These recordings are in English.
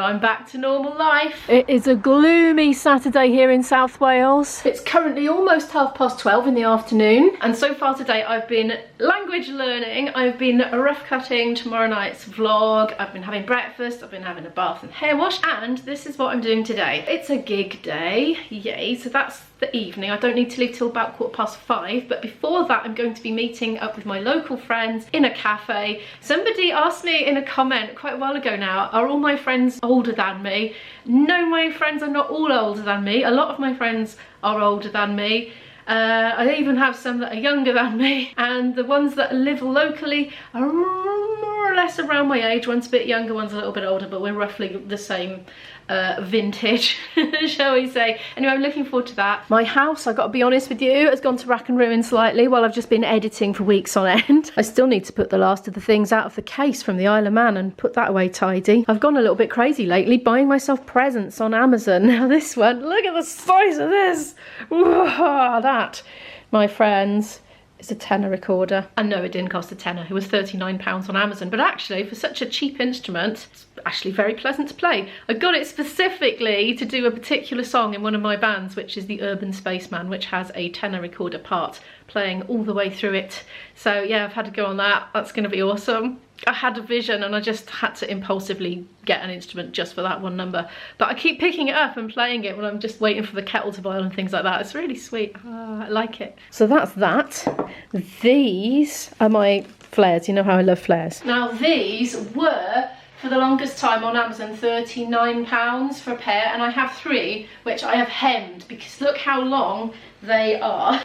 I'm back to normal life. It is a gloomy Saturday here in South Wales. It's currently almost 12:30 in the afternoon, and so far today I've been language learning, I've been rough cutting tomorrow night's vlog, I've been having breakfast, I've been having a bath and hair wash, and this is what I'm doing today. It's a gig day, yay, so that's the evening. I don't need to leave till about 5:15, but before that I'm going to be meeting up with my local friends in a cafe. Somebody asked me in a comment quite a while ago now, are all my friends older than me? No, my friends are not all older than me. A lot of my friends are older than me. I even have some that are younger than me, and the ones that live locally are more or less around my age. One's a bit younger, one's a little bit older, but we're roughly the same vintage, shall we say. Anyway, I'm looking forward to that. My house, I've got to be honest with you, has gone to rack and ruin slightly while I've just been editing for weeks on end. I still need to put the last of the things out of the case from the Isle of Man and put that away tidy. I've gone a little bit crazy lately, buying myself presents on Amazon. Now this one, look at the size of this. Whoa, that, my friends, it's a tenor recorder. And no, it didn't cost a tenner. It was £39 on Amazon. But actually, for such a cheap instrument, it's actually very pleasant to play. I got it specifically to do a particular song in one of my bands, which is the Urban Spaceman, which has a tenor recorder part playing all the way through it. So yeah, I've had to go on that. That's going to be awesome. I had a vision and I just had to impulsively get an instrument just for that one number. But I keep picking it up and playing it when I'm just waiting for the kettle to boil and things like that. It's really sweet. I like it. So that's that. These are my flares. You know how I love flares. Now these were, for the longest time on Amazon, £39 for a pair, and I have 3 which I have hemmed because look how long they are.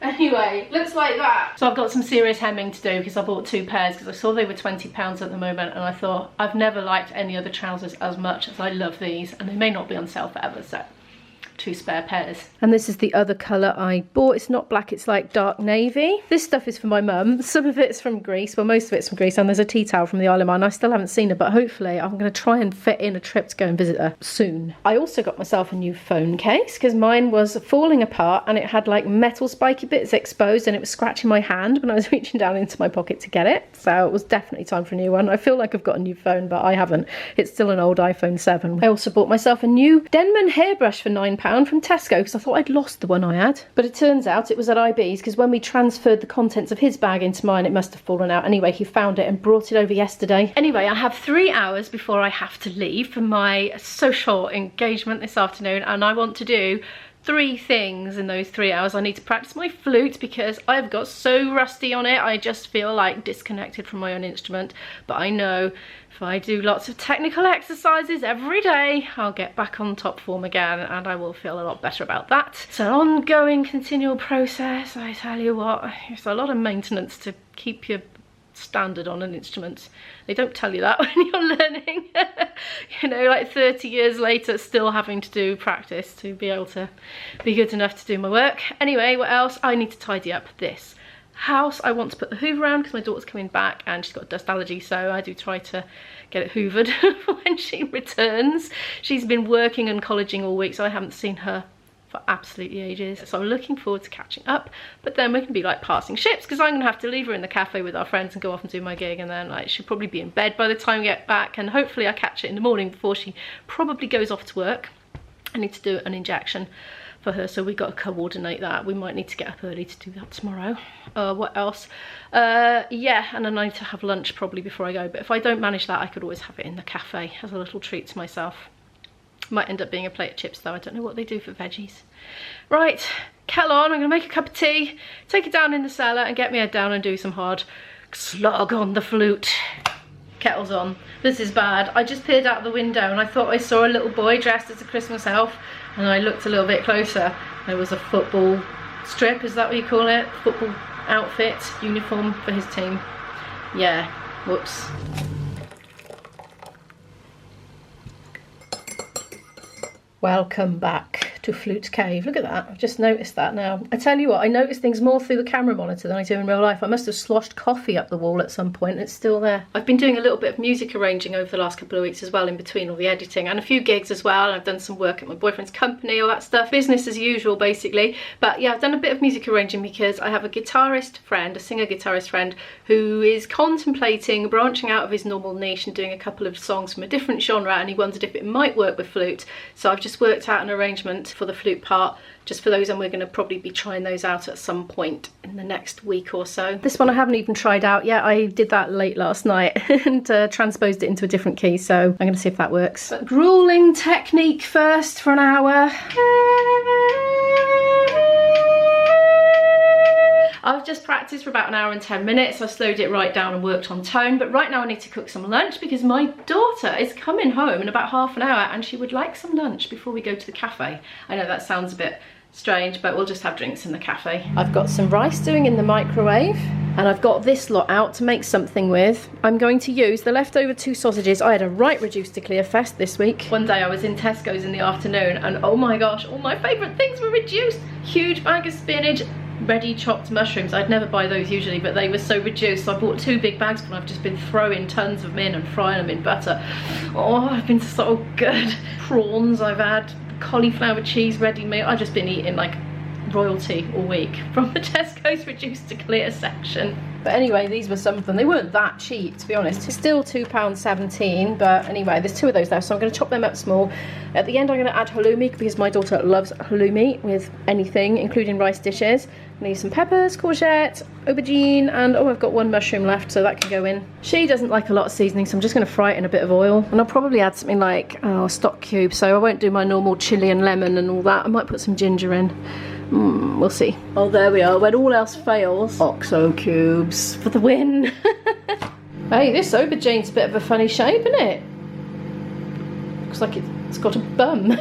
Anyway, looks like that. So I've got some serious hemming to do because I bought 2 pairs because I saw they were £20 at the moment, and I thought I've never liked any other trousers as much as I love these, and they may not be on sale forever, so 2 spare pairs. And this is the other colour I bought. It's not black, it's like dark navy. This stuff is for my mum. Some of it's from Greece, well most of it's from Greece, and there's a tea towel from the Isle of Man. I still haven't seen her, but hopefully I'm going to try and fit in a trip to go and visit her soon. I also got myself a new phone case because mine was falling apart and it had like metal spiky bits exposed and it was scratching my hand when I was reaching down into my pocket to get it. So it was definitely time for a new one. I feel like I've got a new phone, but I haven't. It's still an old iPhone 7. I also bought myself a new Denman hairbrush for £9 from Tesco because I thought I'd lost the one I had, but it turns out it was at IB's because when we transferred the contents of his bag into mine, it must have fallen out. Anyway, he found it and brought it over yesterday. Anyway, I have 3 hours before I have to leave for my social engagement this afternoon, and I want to do 3 things in those 3 hours. I need to practice my flute because I've got so rusty on it. I just feel like disconnected from my own instrument, but I know if I do lots of technical exercises every day, I'll get back on top form again and I will feel a lot better about that. It's an ongoing, continual process, I tell you what. It's a lot of maintenance to keep your standard on an instrument. They don't tell you that when you're learning. You know, like 30 years later, still having to do practice to be able to be good enough to do my work. Anyway, what else? I need to tidy up this house. I want to put the hoover around because my daughter's coming back and she's got a dust allergy, so I do try to get it hoovered when she returns. She's been working and colleging all week, so I haven't seen her for absolutely ages, so I'm looking forward to catching up. But then we can be like passing ships because I'm gonna have to leave her in the cafe with our friends and go off and do my gig, and then like she'll probably be in bed by the time we get back, and hopefully I catch it in the morning before she probably goes off to work. I need to do an injection for her, so we got to coordinate that. We might need to get up early to do that tomorrow. What else? Yeah, and then I need to have lunch probably before I go, but if I don't manage that, I could always have it in the cafe as a little treat to myself. Might end up being a plate of chips though. I don't know what they do for veggies. Right, kettle on. I'm gonna make a cup of tea, take it down in the cellar and get my head down and do some hard slog on the flute. Kettle's on. This is bad. I just peered out the window and I thought I saw a little boy dressed as a Christmas elf, and I looked a little bit closer. There was a football strip, is that what you call it? Football outfit, uniform for his team. Yeah, whoops. Welcome back to Flute Cave. Look at that, I've just noticed that now. I tell you what, I notice things more through the camera monitor than I do in real life. I must have sloshed coffee up the wall at some point and it's still there. I've been doing a little bit of music arranging over the last couple of weeks as well, in between all the editing, and a few gigs as well. And I've done some work at my boyfriend's company, all that stuff. Business as usual, basically. But yeah, I've done a bit of music arranging because I have a guitarist friend, a singer-guitarist friend, who is contemplating branching out of his normal niche and doing a couple of songs from a different genre, and he wondered if it might work with flute. So I've just worked out an arrangement for the flute part just for those, and we're going to probably be trying those out at some point in the next week or so. This one I haven't even tried out yet. I did that late last night and transposed it into a different key, so I'm going to see if that works. But grueling technique first for an hour. I've just practiced for about an hour and 10 minutes. I slowed it right down and worked on tone, but right now I need to cook some lunch because my daughter is coming home in about half an hour and she would like some lunch before we go to the cafe. I know that sounds a bit strange, but we'll just have drinks in the cafe. I've got some rice doing in the microwave, and I've got this lot out to make something with. I'm going to use the leftover 2 sausages. I had a right reduced to clear fest this week. One day I was in Tesco's in the afternoon and oh my gosh, all my favourite things were reduced. Huge bag of spinach, ready chopped mushrooms. I'd never buy those usually, but they were so reduced, so I bought 2 big bags, and I've just been throwing tons of them in and frying them in butter. Oh, I've been so good. Prawns I've had, cauliflower cheese ready meal. I've just been eating like royalty all week from the Tesco's reduced to clear section. But anyway, these were some of them. They weren't that cheap, to be honest. It's still £2.17, but anyway, there's 2 of those there, so I'm going to chop them up small. At the end, I'm going to add halloumi because my daughter loves halloumi with anything, including rice dishes. I need some peppers, courgette, aubergine, and oh, I've got 1 mushroom left, so that can go in. She doesn't like a lot of seasoning, so I'm just going to fry it in a bit of oil. And I'll probably add something like stock cubes, so I won't do my normal chilli and lemon and all that. I might put some ginger in. We'll see. Oh, there we are. When all else fails, OXO cubes for the win. Hey, this aubergine's a bit of a funny shape, isn't it? Looks like it's got a bum.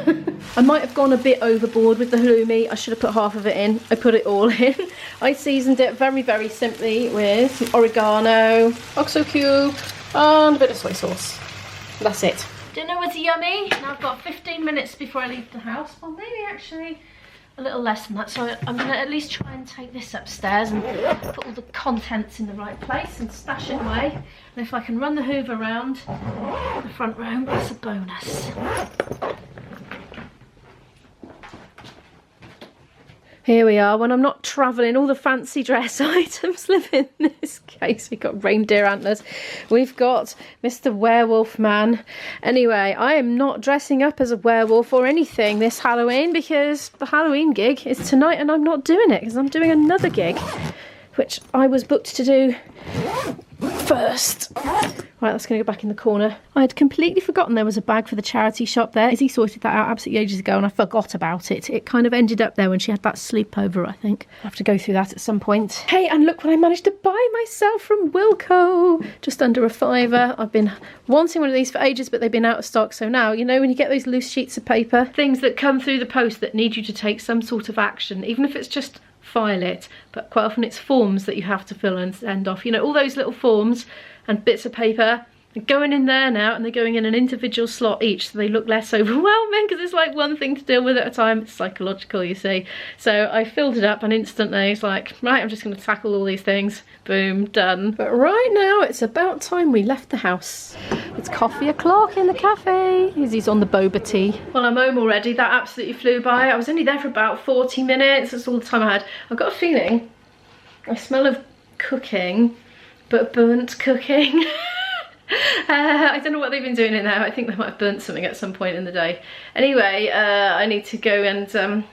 I might have gone a bit overboard with the halloumi. I should have put half of it in. I put it all in. I seasoned it very, very simply with some oregano, OXO cube, and a bit of soy sauce. That's it. Dinner was yummy. Now I've got 15 minutes before I leave the house. Well, maybe actually a little less than that, so I'm going to at least try and take this upstairs and put all the contents in the right place and stash it away. And if I can run the hoover around the front room, that's a bonus. Here we are, when I'm not travelling, all the fancy dress items live in this case. We've got reindeer antlers, we've got Mr. Werewolf Man. Anyway, I am not dressing up as a werewolf or anything this Halloween because the Halloween gig is tonight and I'm not doing it because I'm doing another gig, which I was booked to do first. Right, that's going to go back in the corner. I had completely forgotten there was a bag for the charity shop there. Izzy sorted that out absolutely ages ago and I forgot about it. It kind of ended up there when she had that sleepover, I think. I'll have to go through that at some point. Hey, and look what I managed to buy myself from Wilko. Just under a £5. I've been wanting one of these for ages, but they've been out of stock. So now, you know when you get those loose sheets of paper, things that come through the post that need you to take some sort of action, even if it's just file it, but quite often it's forms that you have to fill and send off. You know, all those little forms and bits of paper are going in there now, and they're going in an individual slot each, so they look less overwhelming because it's like one thing to deal with at a time. It's psychological, you see. So I filled it up and instantly it's like, right, I'm just going to tackle all these things. Boom, done. But right now it's about time we left the house. It's coffee o'clock in the cafe. Izzy's on the boba tea. Well, I'm home already. That absolutely flew by. I was only there for about 40 minutes. That's all the time I had. I've got a feeling I smell of cooking, but burnt cooking. I don't know what they've been doing in there. I think they might have burnt something at some point in the day. Anyway, I need to go and,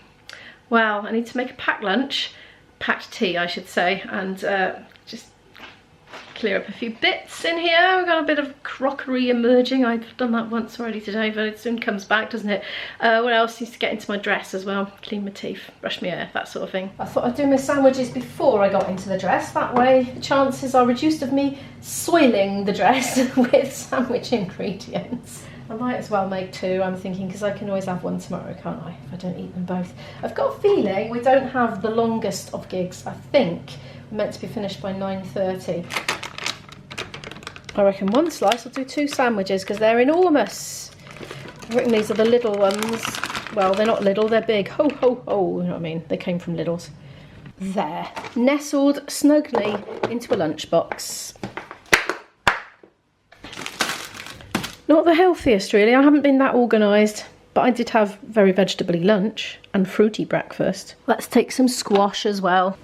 well, I need to make a packed lunch. Packed tea, I should say, and just clear up a few bits in here. We've got a bit of crockery emerging. I've done that once already today, but it soon comes back, doesn't it? What else needs to get into my dress as well? Clean my teeth, brush my hair, that sort of thing. I thought I'd do my sandwiches before I got into the dress. That way the chances are reduced of me soiling the dress with sandwich ingredients. I might as well make 2, I'm thinking, because I can always have one tomorrow, can't I, if I don't eat them both. I've got a feeling we don't have the longest of gigs. I think we're meant to be finished by 9:30. I reckon 1 slice. I'll do 2 sandwiches because they're enormous. I reckon these are the little ones. Well, they're not little, they're big. Ho, ho, ho, you know what I mean? They came from Lidl's. There. Nestled snugly into a lunchbox. Not the healthiest, really. I haven't been that organised, but I did have very vegetable-y lunch and fruity breakfast. Let's take some squash as well.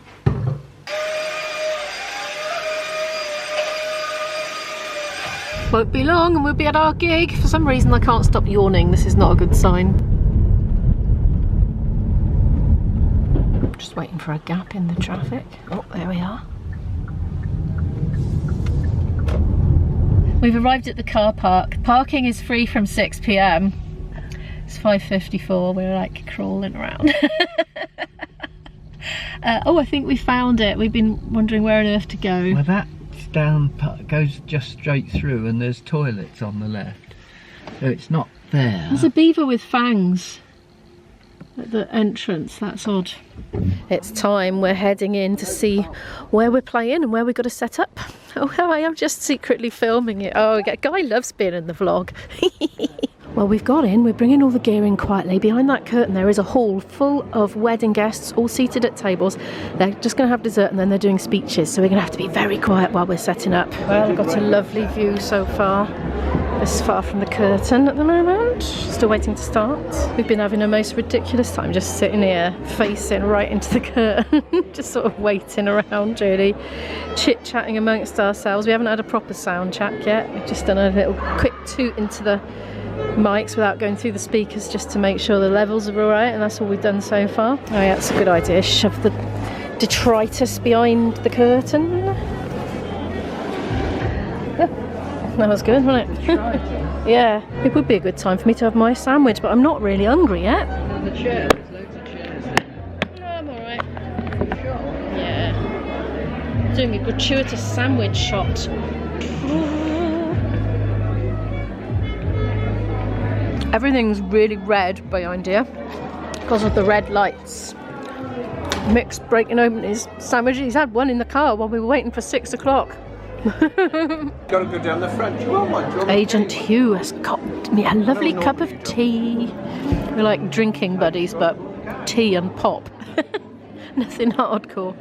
Won't be long and we'll be at our gig. For some reason I can't stop yawning. This is not a good sign. Just waiting for a gap in the traffic. Oh, there we are. We've arrived at the car park. Parking is free from 6 p.m. It's 5:54. We're like crawling around. Oh, I think we found it. We've been wondering where on earth to go. Well, that's down, goes just straight through, and there's toilets on the left. So it's not there. There's a beaver with fangs at the entrance. That's odd. It's time. We're heading in to see where we're playing and where we've got to set up. Oh, I am just secretly filming it. Oh, Guy loves being in the vlog. Well, we've got in, we're bringing all the gear in quietly. Behind that curtain there is a hall full of wedding guests, all seated at tables. They're just going to have dessert and then they're doing speeches, so we're going to have to be very quiet while we're setting up. Well, we've got a lovely view so far. This is far from the curtain at the moment. Still waiting to start. We've been having a most ridiculous time just sitting here, facing right into the curtain, just sort of waiting around really, chit-chatting amongst ourselves. We haven't had a proper sound check yet. We've just done a little quick toot into the mics without going through the speakers just to make sure the levels are alright, and that's all we've done so far. Oh yeah, that's a good idea. Shove the detritus behind the curtain. That was good, wasn't it? Yeah, it would be a good time for me to have my sandwich, but I'm not really hungry yet. The chairs, there's loads of chairs there. No, I'm alright. Yeah. Doing a gratuitous sandwich shot. Everything's really red behind here because of the red lights. Mick's breaking open his sandwich. He's had one in the car while we were waiting for 6 o'clock. Got to go down the front. You want one? Agent Hugh has got me a lovely cup of tea. We're like drinking buddies, but tea and pop. Nothing hardcore.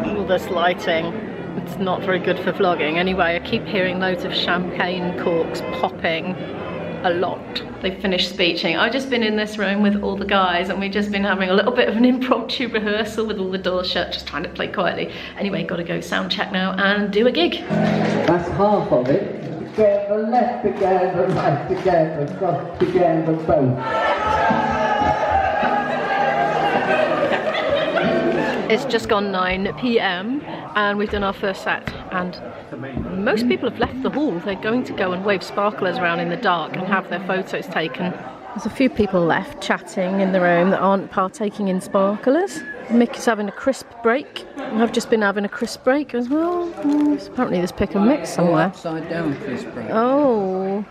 All this lighting. It's not very good for vlogging. Anyway, I keep hearing loads of champagne corks popping a lot. They've finished speeching. I've just been in this room with all the guys and we've just been having a little bit of an impromptu rehearsal with all the doors shut, just trying to play quietly. Anyway, got to go sound check now and do a gig. That's half of it. Together, left together, right together, cross together, both. It's just gone 9 p.m. and we've done our first set, and most people have left the hall. They're going to go and wave sparklers around in the dark and have their photos taken. There's a few people left chatting in the room that aren't partaking in sparklers. Mick is having a crisp break. I've just been having a crisp break as well. Apparently there's pick and mix somewhere. Upside down crisp break. Oh.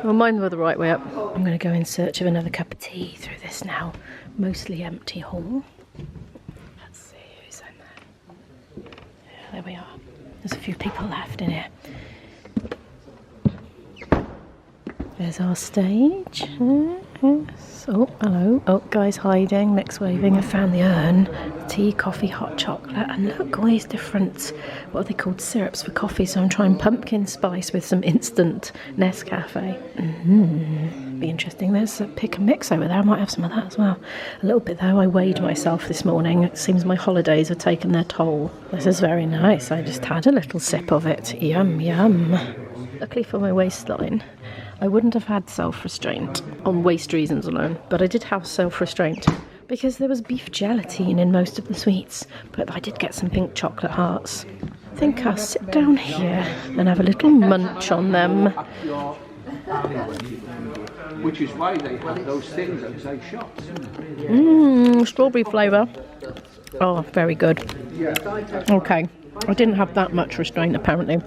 Well, mine were the right way up. I'm going to go in search of another cup of tea through this now mostly empty hall. There we are. There's a few people left in here. There's our stage. Yes. Oh, hello. Oh, Guy's hiding. Mick's waving. I found the urn. Tea, coffee, hot chocolate. And look, all these different, what are they called, syrups for coffee. So I'm trying pumpkin spice with some instant Nescafe. Be interesting. There's a pick and mix over there. I might have some of that as well. A little bit though. I weighed myself this morning. It seems my holidays have taken their toll. This is very nice. I just had a little sip of it. Yum, yum. Luckily for my waistline, I wouldn't have had self-restraint on waist reasons alone, but I did have self-restraint because there was beef gelatine in most of the sweets, but I did get some pink chocolate hearts. I think I'll sit down here and have a little munch on them. Which is why they have those things outside shops. Strawberry flavour. Oh, very good. Okay, I didn't have that much restraint apparently.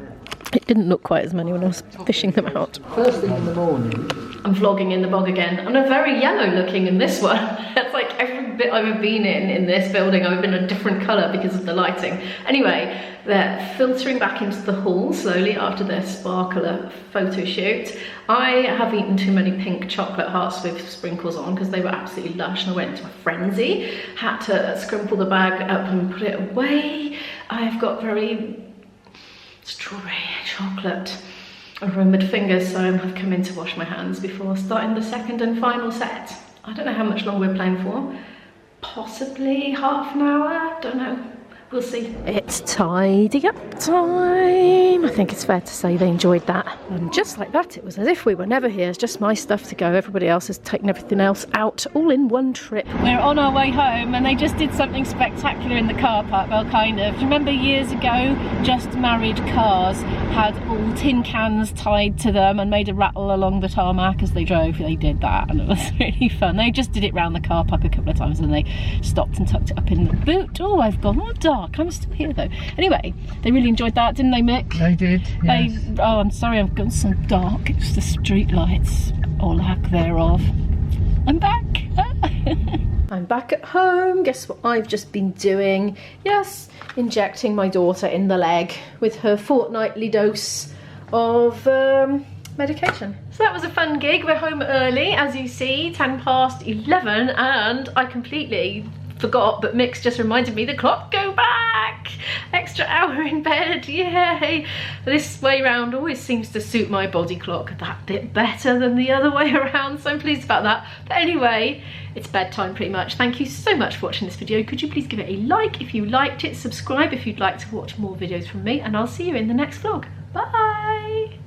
It didn't look quite as many when I was fishing them out. First thing in the morning, I'm vlogging in the bog again. I'm very yellow looking in this one. It's like every bit I've ever been in this building, I've been a different colour because of the lighting. Anyway, they're filtering back into the hall slowly after their sparkler photo shoot. I have eaten too many pink chocolate hearts with sprinkles on because they were absolutely lush, and I went into a frenzy. Had to scrimple the bag up and put it away. I've got very strawberry chocolate aromaed fingers, so I've come in to wash my hands before starting the second and final set. I don't know how much longer we're playing for. Possibly half an hour, don't know. We'll see. It's tidy up time. I think it's fair to say they enjoyed that. And just like that, it was as if we were never here. It's just my stuff to go. Everybody else has taken everything else out all in one trip. We're on our way home and they just did something spectacular in the car park. Well, kind of. Remember years ago, just married cars had all tin cans tied to them and made a rattle along the tarmac as they drove. They did that and it was really fun. They just did it round the car park a couple of times and they stopped and tucked it up in the boot. Oh, I've gone all dark. I'm still here though. Anyway, they really enjoyed that, didn't they, Mick? They did, yes. Oh, I'm sorry I've gone so dark. It's the street lights, or lack thereof. I'm back. I'm back at home. Guess what I've just been doing? Yes, injecting my daughter in the leg with her fortnightly dose of medication. So that was a fun gig. We're home early, as you see, 11:10, and I completely forgot, but Mick's just reminded me the clock go back. Extra hour in bed, yay. This way round always seems to suit my body clock that bit better than the other way around, so I'm pleased about that. But anyway, it's bedtime pretty much. Thank you so much for watching this video. Could you please give it a like if you liked it, subscribe if you'd like to watch more videos from me, and I'll see you in the next vlog. Bye.